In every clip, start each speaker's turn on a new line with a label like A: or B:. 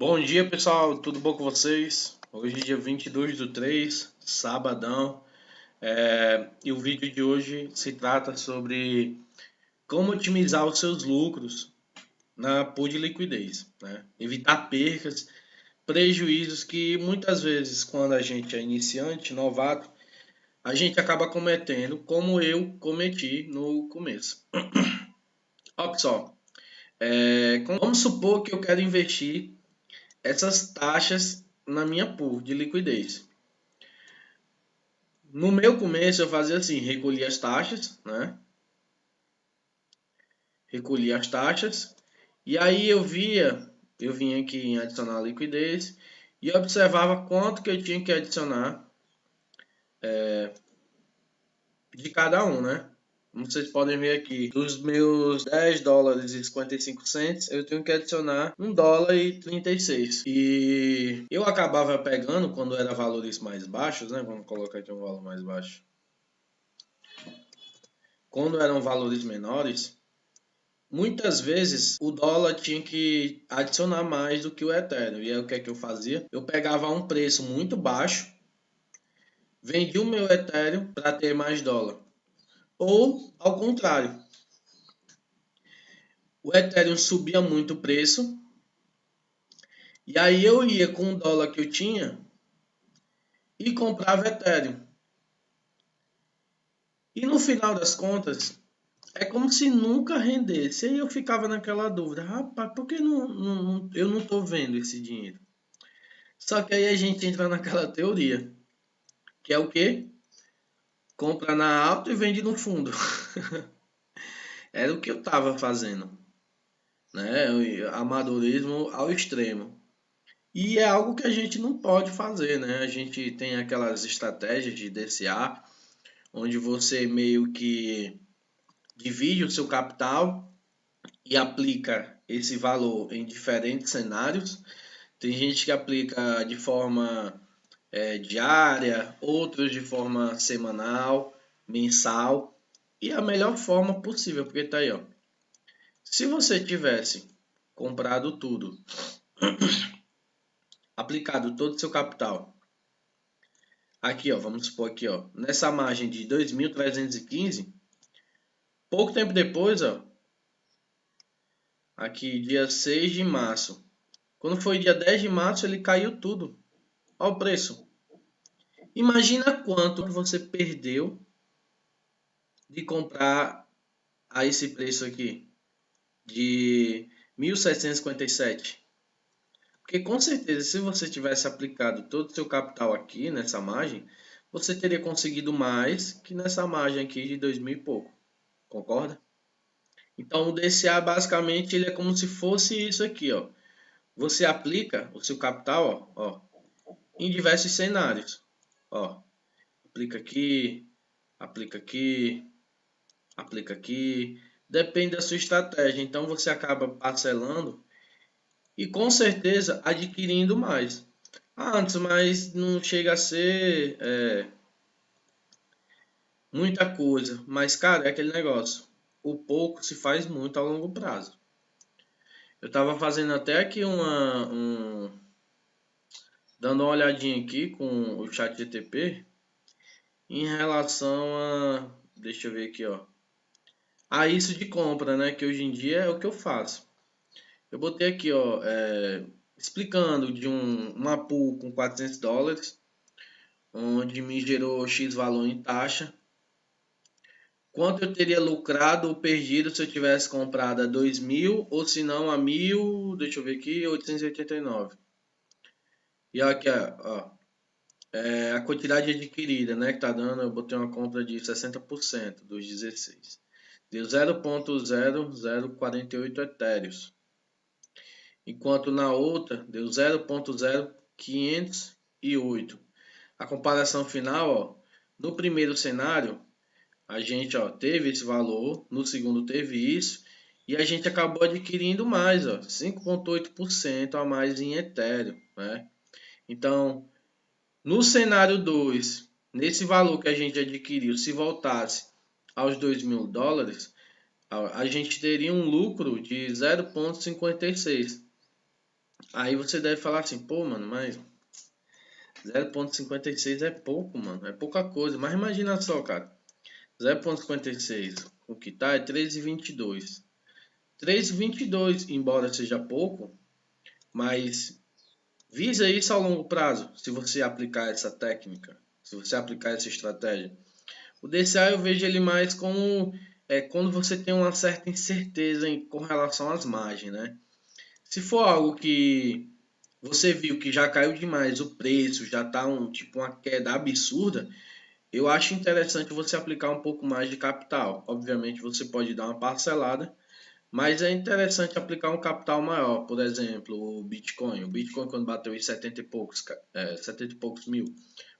A: Bom dia, pessoal, tudo bom com vocês? Hoje é dia 22/3, sabadão, e o vídeo de hoje se trata sobre como otimizar os seus lucros na pool de liquidez, né? Evitar percas, prejuízos que muitas vezes, quando a gente é iniciante, novato, a gente acaba cometendo, como eu cometi no começo. Ó, pessoal, vamos supor que eu quero investir essas taxas na minha pool de liquidez. No meu começo eu fazia assim, recolhia as taxas, né? Recolhia as taxas e aí eu vinha aqui em adicionar liquidez e observava quanto que eu tinha que adicionar de cada um, né? Como vocês podem ver aqui, dos meus $10,55, eu tenho que adicionar $1,36. E eu acabava pegando quando era valores mais baixos, né? Vamos colocar aqui um valor mais baixo. Quando eram valores menores, muitas vezes o dólar tinha que adicionar mais do que o Ethereum. E aí o que é que eu fazia? Eu pegava um preço muito baixo, vendia o meu Ethereum para ter mais dólar. Ou ao contrário, o Ethereum subia muito o preço e aí eu ia com o dólar que eu tinha e comprava Ethereum. E no final das contas, é como se nunca rendesse. Aí eu ficava naquela dúvida, rapaz, por que eu não estou vendo esse dinheiro? Só que aí a gente entra naquela teoria, que é o quê? Compra na alta e vende no fundo. Era o que eu estava fazendo, né? Amadorismo ao extremo. E é algo que a gente não pode fazer, né? A gente tem aquelas estratégias de DCA, onde você meio que divide o seu capital e aplica esse valor em diferentes cenários. Tem gente que aplica de forma diária, outros de forma semanal, mensal e a melhor forma possível, porque tá aí, ó. Se você tivesse comprado tudo, aplicado todo o seu capital, aqui, ó, vamos supor aqui, ó, nessa margem de 2.315, pouco tempo depois, ó, aqui dia 6 de março. Quando foi dia 10 de março, ele caiu tudo. Olha o preço. Imagina quanto você perdeu de comprar a esse preço aqui de 1.757. Porque com certeza, se você tivesse aplicado todo o seu capital aqui nessa margem, você teria conseguido mais que nessa margem aqui de 2.000 e pouco. Concorda? Então o DCA basicamente ele é como se fosse isso aqui, ó. Você aplica o seu capital, ó, em diversos cenários. Ó, aplica aqui, aplica aqui, aplica aqui. Depende da sua estratégia. Então você acaba parcelando e com certeza adquirindo mais. Antes, mas não chega a ser muita coisa. Mas, cara, é aquele negócio. O pouco se faz muito a longo prazo. Eu estava fazendo até aqui dando uma olhadinha aqui com o chat GTP em relação a, deixa eu ver aqui, ó, a isso de compra, né? Que hoje em dia é o que eu faço. Eu botei aqui, ó, explicando de uma pool com $400, onde me gerou X valor em taxa. Quanto eu teria lucrado ou perdido se eu tivesse comprado a 2.000 ou se não a 1.000, deixa eu ver aqui, 889. E aqui, ó, a quantidade adquirida, né, que tá dando, eu botei uma compra de 60% dos 16. Deu 0.0048 etéreos. Enquanto na outra deu 0.0508. A comparação final, ó, no primeiro cenário, a gente, ó, teve esse valor, no segundo teve isso, e a gente acabou adquirindo mais, ó, 5,8% a mais em Ethereum, né? Então, no cenário 2, nesse valor que a gente adquiriu, se voltasse aos $2.000, a gente teria um lucro de 0,56. Aí você deve falar assim, pô, mano, mas 0,56 é pouco, mano. É pouca coisa. Mas imagina só, cara. 0,56, o que tá é 3,22. 3,22, embora seja pouco, mas visa isso ao longo prazo, se você aplicar essa técnica, se você aplicar essa estratégia. O DCA eu vejo ele mais como quando você tem uma certa incerteza com relação às margens, né? Se for algo que você viu que já caiu demais o preço, já está tipo uma queda absurda, eu acho interessante você aplicar um pouco mais de capital. Obviamente você pode dar uma parcelada, mas é interessante aplicar um capital maior. Por exemplo, o Bitcoin. O Bitcoin quando bateu em 70 e poucos mil.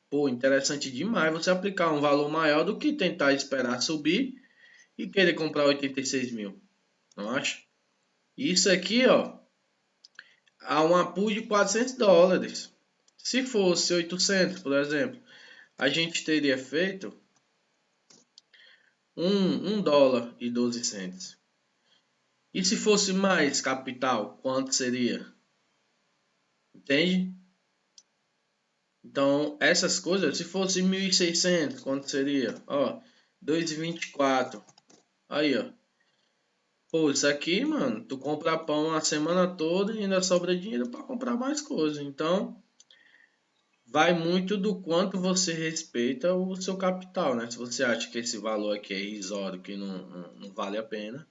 A: Pô, interessante demais você aplicar um valor maior do que tentar esperar subir e querer comprar 86 mil. Não acha? Isso aqui, ó, há um pool de US$ 400. Se fosse 800, por exemplo, a gente teria feito $1 e 12 cents. E se fosse mais capital, quanto seria? Entende? Então, essas coisas, se fosse 1.600, quanto seria? Ó, 2,24. Aí, ó. Pô, isso aqui, mano, tu compra pão a semana toda e ainda sobra dinheiro para comprar mais coisas. Então, vai muito do quanto você respeita o seu capital, né? Se você acha que esse valor aqui é irrisório, que não vale a pena,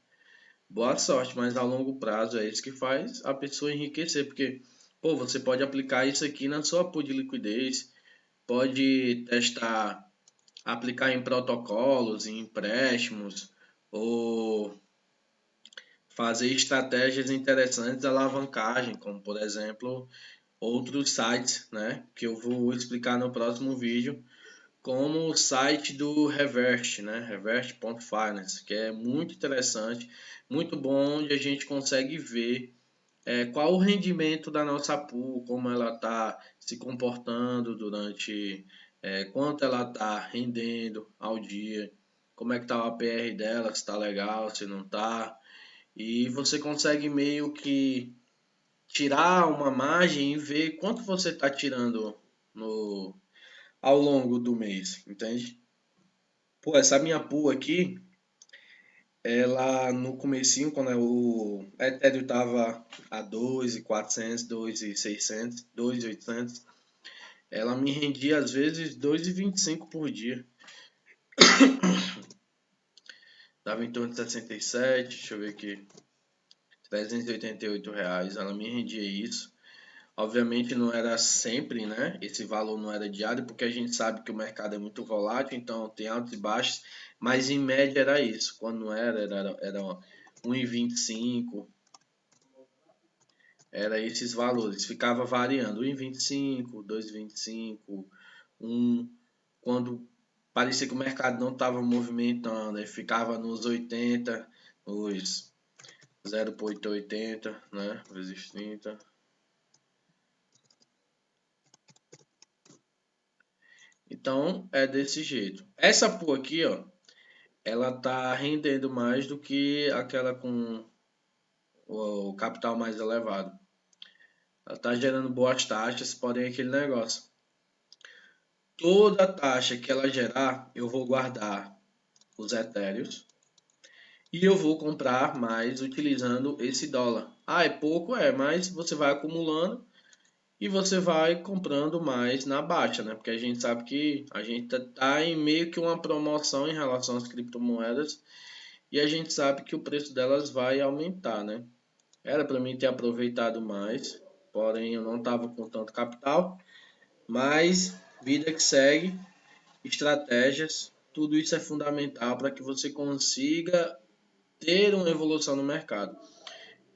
A: boa sorte, mas a longo prazo é isso que faz a pessoa enriquecer, porque, pô, você pode aplicar isso aqui na sua pool de liquidez, pode testar, aplicar em protocolos, em empréstimos, ou fazer estratégias interessantes de alavancagem, como por exemplo outros sites, né, que eu vou explicar no próximo vídeo, como o site do Revert, né, Revert.finance, que é muito interessante, muito bom, onde a gente consegue ver qual o rendimento da nossa pool, como ela está se comportando durante, quanto ela está rendendo ao dia, como é que está o APR dela, se está legal, se não está, e você consegue meio que tirar uma margem e ver quanto você está tirando no, ao longo do mês, entende? Pô, essa minha pool aqui, ela no comecinho, quando o Ethereum tava a 2.400, 2.600, 2.800, ela me rendia às vezes 2,25 por dia. Dava em torno de 67, deixa eu ver aqui, R$ 388, ela me rendia isso. Obviamente não era sempre, né? Esse valor não era diário, porque a gente sabe que o mercado é muito volátil, então tem altos e baixos, mas em média era isso. Quando não era 1,25, era esses valores. Ficava variando, 1,25, 2,25, 1. Quando parecia que o mercado não estava movimentando, aí ficava nos 80, nos 0,880, né? Vezes 30. Então é desse jeito. Essa pool aqui, ó, ela tá rendendo mais do que aquela com o capital mais elevado. Ela tá gerando boas taxas, porém aquele negócio. Toda taxa que ela gerar, eu vou guardar os etéreos e eu vou comprar mais utilizando esse dólar. Ah, é pouco, mas você vai acumulando e você vai comprando mais na baixa, né? Porque a gente sabe que a gente tá em meio que uma promoção em relação às criptomoedas e a gente sabe que o preço delas vai aumentar, né? Era para mim ter aproveitado mais, porém eu não estava com tanto capital, mas vida que segue, estratégias, tudo isso é fundamental para que você consiga ter uma evolução no mercado.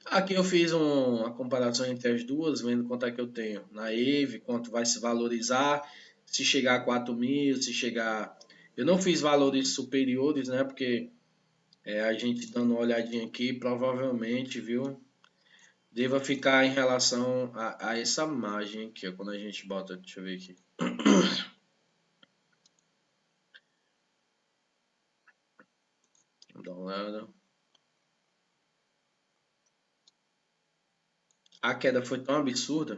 A: Aqui eu fiz uma comparação entre as duas, vendo quanto é que eu tenho na EVE, quanto vai se valorizar, se chegar a 4.000, se chegar... Eu não fiz valores superiores, né? Porque a gente dando uma olhadinha aqui, provavelmente, viu? Deva ficar em relação a essa margem aqui, ó, quando a gente bota, deixa eu ver aqui. Vou dar uma olhada. a queda foi tão absurda,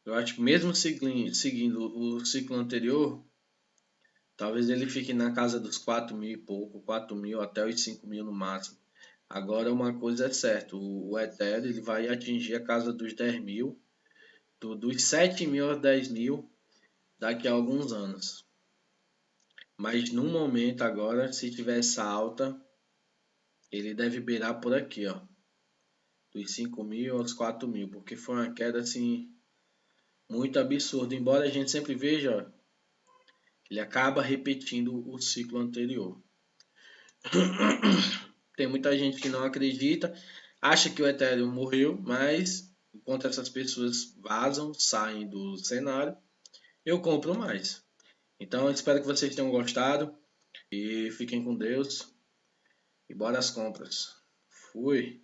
A: eu acho que mesmo seguindo o ciclo anterior, talvez ele fique na casa dos 4 mil e pouco, 4 mil até os 5 mil no máximo. Agora uma coisa é certa, o Ethereum ele vai atingir a casa dos 10 mil, dos 7 mil aos 10 mil daqui a alguns anos. Mas no momento agora, se tiver essa alta, ele deve beirar por aqui, ó, dos 5 mil aos 4 mil, porque foi uma queda assim muito absurda. Embora a gente sempre veja, ó, ele acaba repetindo o ciclo anterior. Tem muita gente que não acredita, acha que o Ethereum morreu, mas enquanto essas pessoas vazam, saem do cenário, eu compro mais. Então, eu espero que vocês tenham gostado e fiquem com Deus e bora às compras. Fui!